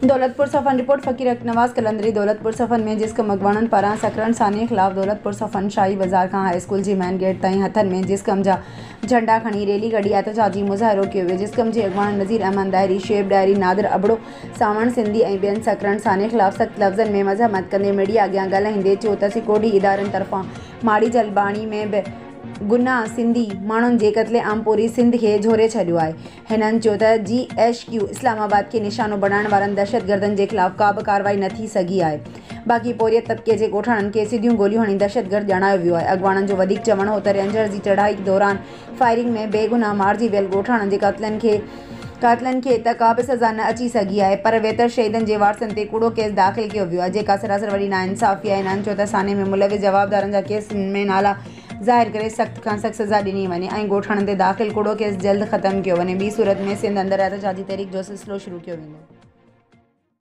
Daulatpur सफ़न report फ़कीर नवाज़ कलंदरी। दौलतपुर सफ़न में जिस्म अगवाणन पारां सकरण सानी ख़िलाफ़ दौलतपुर सफ़न शाही बाज़ार का हाई स्कूल जी मेन गेट ताईं हथन में जिस्म जा झंडा खणी रैली कढी एहतजाजी मुज़ाहिरो कियो वियो। जिस्म जे अगवाणन नज़ीर अहमद डायरी, शेब डायरी, नादिर अबड़ो, सावण सिंधी ऐं ॿियनि सकरण सानी ख़िलाफ़ सख़्त लफ़्ज़नि में मज़म्मत कंदे मीडिया अॻियां ॻाल्हाईंदे चयो त सिकोड़ी इदारनि तरफ़ां माड़ी जलबाणी में बि गुनाह सिंधी माण्हुनि जे क़त्ले-आम पूरी सिंध खे झोरे छॾियो आहे। हिननि चयो त GHQ इस्लामाबाद खे निशानो बणाइण वारनि दहशतगर्दनि जे ख़िलाफ़ का बि कार्रवाई न थी सघी आहे। बाक़ी पोरियत तबिके जे ॻोठाणनि खे सिधियूं गोलियूं हणी दहशतगर्द ॼाणायो वियो आहे। अॻवाणनि जो वधीक चवणु हो त रेंजर जी चढ़ाई दौरान फायरिंग में बेगुनाह मारिजी वियल ॻोठाणनि जे कातिलनि खे त का बि सज़ा न अची सघी आहे, पर वेतर शहीदनि जे वारसनि ते कूड़ो केस दाख़िल कयो वियो आहे, जेका सरासर वॾी नाइंसाफ़ी आहे। हिननि चयो त साने में मुलविस जवाबदारनि जा केसनि में नाला ज़ाहिर करे सख़्त खां सख़्त सज़ा ॾिनी वञे ऐं ॻोठाणनि ते दाख़िल कूड़ो केस जल्द ख़तमु कयो वञे। ॿी सूरत में सिंध अंदरि एहतजाजी तहरीक जो सिलसिलो शुरू कयो वेंदो।